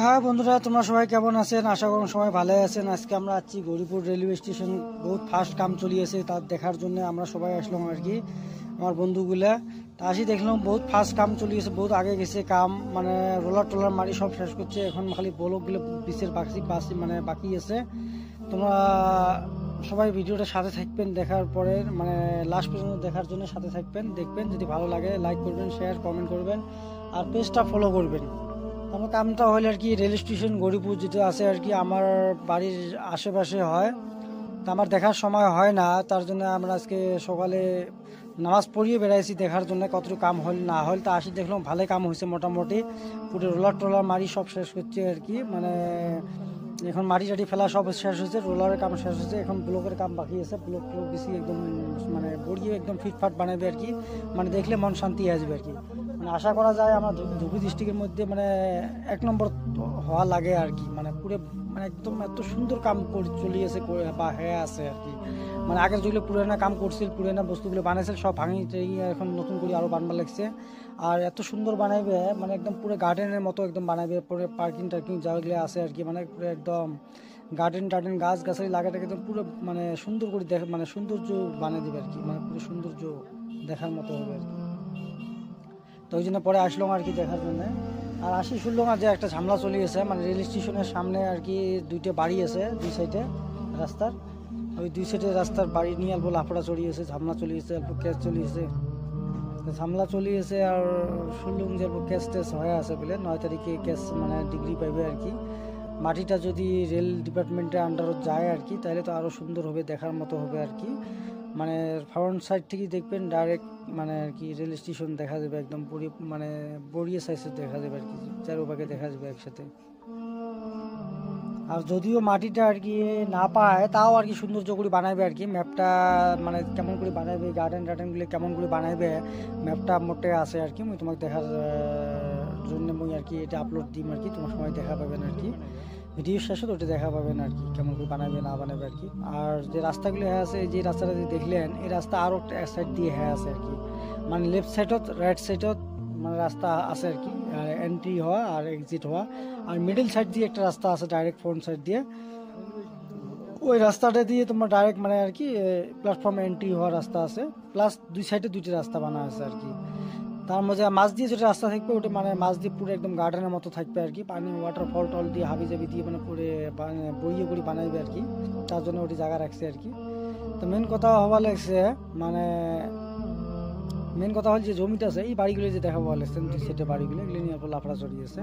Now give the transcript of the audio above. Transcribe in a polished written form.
হ্যাঁ বন্ধুরা, তোমরা সবাই কেমন আছেন? আশা করুন সবাই ভালো আছেন। আজকে আমরা আছি গৌরীপুর রেলওয়ে স্টেশন। বহুত ফাস্ট কাম চলিয়েছে, তার দেখার জন্য আমরা সবাই আসলাম আর কি, আমার বন্ধুগুলা। তা আসি দেখলাম বহুত ফাস্ট কাম চলিয়েছে, বহুত আগে গেছে কাম, মানে রোলার টোলার মারি সব শেষ করছে। এখন খালি ব্লকগুলো পিসের বাকি আছে। তোমরা সবাই ভিডিওটা সাথে থাকবেন, দেখার পরে মানে লাস্ট পর্যন্ত দেখার জন্য সাথে থাকবেন, দেখবেন। যদি ভালো লাগে লাইক করবেন, শেয়ার কমেন্ট করবেন, আর পেজটা ফলো করবেন। আমার কামটা হলে আর কি রেল স্টেশন গৌরীপুর যেটা আছে আর কি, আমার বাড়ির আশেপাশে হয়। তা আমার দেখার সময় হয় না, তার জন্য আমরা আজকে সকালে নামাজ পড়িয়ে বেড়াইছি দেখার জন্য কতটুকু কাম হল না হল। তা আসি দেখলাম ভালোই কাম হয়েছে মোটামুটি। পুরো রোলার টোলার মারি সব শেষ করছে আর কি, মানে এখন মাটি টাটি ফেলা সব শেষ হয়েছে, রোলারের কাম শেষ হয়েছে, এখন ব্লকের কাম বাকি আছে। ব্লক বেশি একদম মানে বড়িয়ে একদম ফিটফাট বানাবে আর কি, মানে দেখলে মন শান্তি আসবে আর কি। মানে আশা করা যায় আমার ধুবড়ী ডিস্ট্রিক্টের মধ্যে মানে 1 নম্বর হওয়া লাগে আর কি। মানে পুরো মানে একদম এত সুন্দর কাম চলিয়েছে বা হয়ে আছে আর কি। মানে আগে যেগুলো পুরানা কাম করছিল, পুরানা বস্তুগুলো বানাইছিল সব ভাঙি এখন নতুন করে আরো বানবার লাগছে। আর এত সুন্দর বানাইবে, মানে একদম পুরো গার্ডেনের মতো একদম বানাইবে। পরে পার্কিং টার্কিং যেগুলো আছে আর কি, মানে পুরো একদম গার্ডেন টার্ডেন গাছ গাছালি লাগাটাকে একদম পুরো মানে সুন্দর করে দেখে, মানে সৌন্দর্য বানিয়ে দিবে আর কি, মানে পুরো সৌন্দর্য দেখার মতো হবে আর কি। তো ওই জন্য পরে আসলাম আর কি দেখার জন্য। আর আসি শুনলাম যে একটা ঝামেলা চলিয়েছে, মানে রেল স্টেশনের সামনে আর কি 2টা বাড়ি আছে দুই সাইডে রাস্তার। ওই দুই সাইডে রাস্তার বাড়ি নিয়ে অল্প লাফড়া চলিয়েছে, ঝামেলা চলিয়েছে, অল্প কেস চলিয়েছে, ঝামেলা চলিয়েছে। আর শুনলাম যে অল্প কেস টেস হয়ে আছে বলে 9 তারিখে কেস মানে ডিগ্রি পাইবে আর কি। মাটিটা যদি রেল ডিপার্টমেন্টের আন্ডারত যায় আর কি, তাহলে তো আরও সুন্দর হবে, দেখার মতো হবে আর কি। মানে ফ্রন্ট সাইড থেকে দেখবেন ডাইরেক্ট মানে আর কি রেল স্টেশন দেখা যাবে, একদম পুরো মানে বড়িয়ে সাইজে দেখা যাবে আর কি, চারোপাকে দেখা যাবে একসাথে। আর যদিও মাটিটা আর কি না পায়, তাও আর কি সৌন্দর্য করে বানাইবে আর কি ম্যাপটা, মানে কেমন করে বানাইবে, গার্ডেন টার্ডেনগুলো কেমন করে বানাইবে, ম্যাপটা মোটে আছে আর কি। মুই তোমাকে দেখার জন্য মুই আর কি এটা আপলোড দিম আর কি, তোমার সময় দেখা পাবেন আর কি। ভিডিও শেষে ওটা দেখা পাবেন আর কি, কেমন করে বানাবে না বানাবে আর কি। আর যে রাস্তাগুলো হ্যাঁ আছে, যে রাস্তাটা যে দেখলেন, এই রাস্তা আরও একটা এক সাইড দিয়ে হ্যাঁ আছে আর কি, মানে লেফট সাইডত রাইট সাইডত মানে রাস্তা আছে আর কি, এন্ট্রি হওয়া আর এক্সিট হওয়া। আর মিডল সাইড দিয়ে একটা রাস্তা আছে ডাইরেক্ট ফ্রন্ট সাইড দিয়ে, ওই রাস্তাটা দিয়ে তোমার ডাইরেক্ট মানে আর কি প্ল্যাটফর্মে এন্ট্রি হওয়ার রাস্তা আছে। প্লাস দুই সাইডে 2টি রাস্তা বানা আছে আর কি। তার মধ্যে মাছ দিয়ে যেটা রাস্তা থাকবে ওটা মানে মাছ দিয়ে পুরো একদম গার্ডেনের মতো থাকবে আর কি, পানি ওয়াটারফল টল দিয়ে হাবি জাবি দিয়ে মানে পুরো বইয়ে করে বানাইবে আর কি। তার জন্য ওটি জায়গা রাখছে আর কি। তো মেন কথা হওয়া লাগছে, মানে মেন কথা হল যে জমিটা আছে, এই বাড়িগুলো যে দেখা পাওয়া লাগছে, সেটা বাড়িগুলো এগুলো নিয়ে লাফড়া চড়িয়েছে।